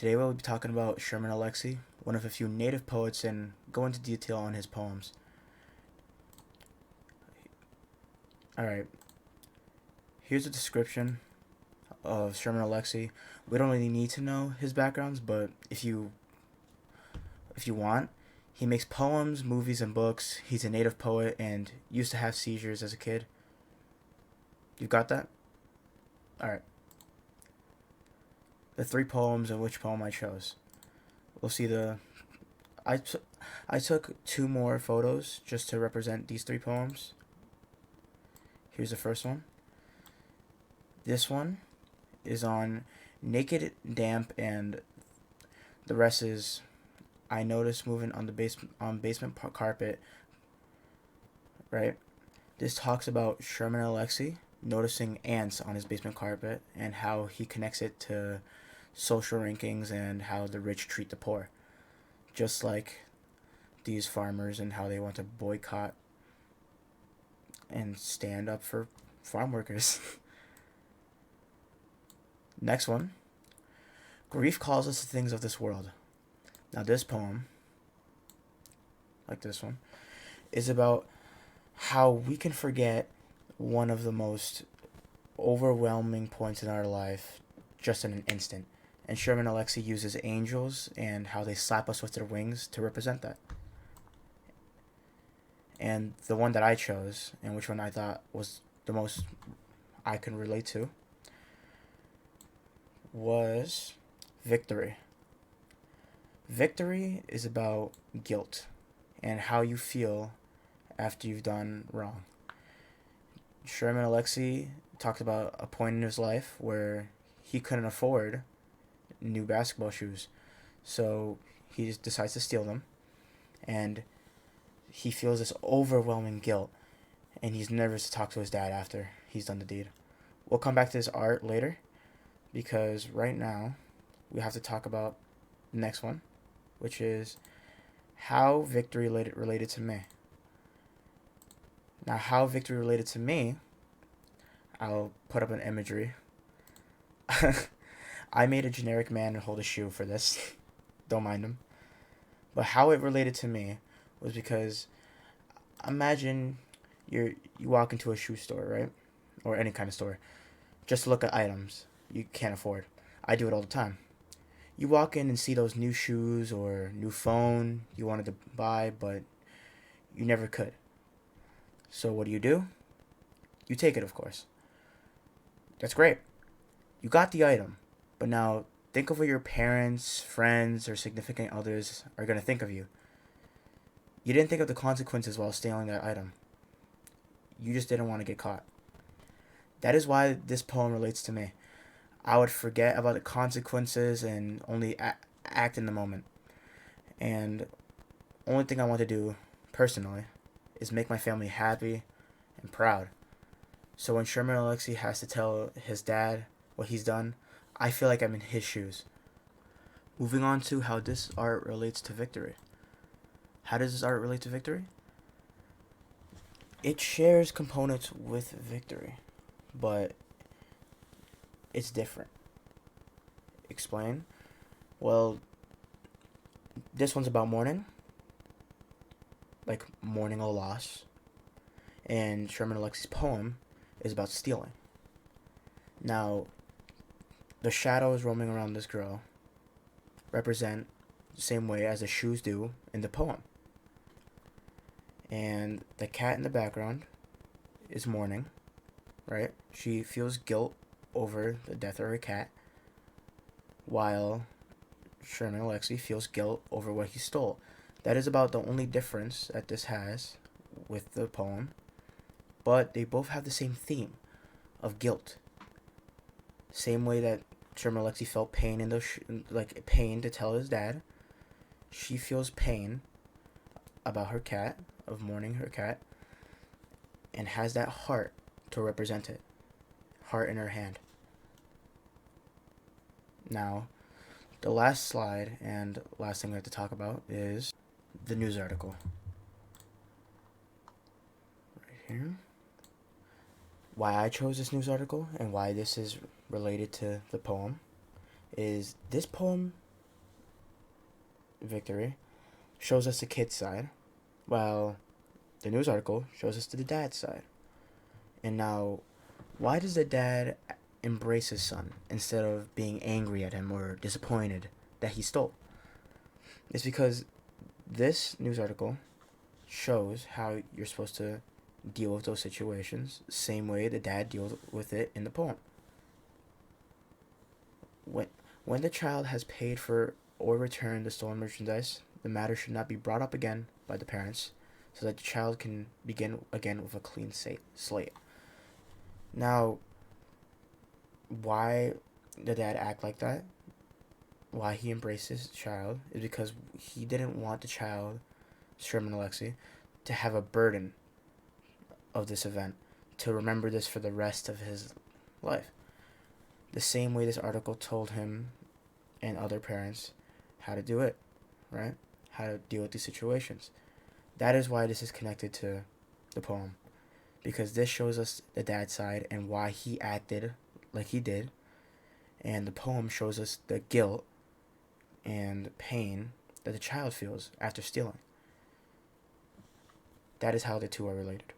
Today we'll be talking about Sherman Alexie, one of a few native poets, and go into detail on his poems. Alright, here's a description of Sherman Alexie. We don't really need to know his backgrounds, but if you want, he makes poems, movies, and books. He's a native poet and used to have seizures as a kid. You got that? Alright. The three poems and which poem I chose. We'll see the I, t- I took two more photos just to represent these three poems. Here's the first one. This one is on naked, damp, and the rest is I noticed movement on the basement carpet. Right. This talks about Sherman Alexie noticing ants on his basement carpet and how he connects it to social rankings and how the rich treat the poor, just like these farmers and how they want to boycott and stand up for farm workers. Next one. Grief calls us the things of this world. Now, this poem, like this one, is about how we can forget one of the most overwhelming points in our life just in an instant. And Sherman Alexie uses angels and how they slap us with their wings to represent that. And the one that I chose, and which one I thought was the most I can relate to, was Victory. Victory is about guilt and how you feel after you've done wrong. Sherman Alexie talked about a point in his life where he couldn't afford new basketball shoes, so he just decides to steal them, and he feels this overwhelming guilt, and he's nervous to talk to his dad after he's done the deed. We'll come back to his art later, because right now we have to talk about the next one, which is how victory related to me. Now, how victory related to me, I'll put up an imagery. I made a generic man hold a shoe for this. Don't mind him. But how it related to me was because imagine you walk into a shoe store, right? Or any kind of store, just to look at items you can't afford. I do it all the time. You walk in and see those new shoes or new phone you wanted to buy, but you never could. So what do? You take it, of course. That's great. You got the item, but now think of what your parents, friends, or significant others are going to think of you. You didn't think of the consequences while stealing that item. You just didn't want to get caught. That is why this poem relates to me. I would forget about the consequences and only act in the moment. And only thing I want to do, personally, is make my family happy and proud. So when Sherman Alexie has to tell his dad what he's done, I feel like I'm in his shoes. Moving on to how this art relates to victory. How does this art relate to victory? It shares components with victory, but it's different. Explain? Well, this one's about mourning, like mourning a loss, and Sherman Alexie's poem is about stealing. Now, the shadows roaming around this girl represent the same way as the shoes do in the poem. And the cat in the background is mourning, right? She feels guilt over the death of her cat, while Sherman Alexie feels guilt over what he stole. That is about the only difference that this has with the poem, but they both have the same theme of guilt. Same way that Sherman Alexie felt pain in like pain to tell his dad, she feels pain about her cat, of mourning her cat, and has that heart to represent it. Heart in her hand. Now, the last slide and last thing we have to talk about is the news article. Right here. Why I chose this news article and why this is related to the poem is this poem victory shows us the kid's side, while the news article shows us the dad's side. And now, why does the dad embrace his son instead of being angry at him or disappointed that he stole? It's because this news article shows how you're supposed to deal with those situations, same way the dad deals with it in the poem. When, when the child has paid for or returned the stolen merchandise, the matter should not be brought up again by the parents, so that the child can begin again with a clean slate. Now, why the dad act like that? Why he embraced his child is because he didn't want the child, Sherman Alexie, to have a burden of this event, to remember this for the rest of his life. The same way this article told him and other parents how to do it, right? How to deal with these situations. That is why this is connected to the poem, because this shows us the dad's side and why he acted like he did, and the poem shows us the guilt and pain that the child feels after stealing. That is how the two are related.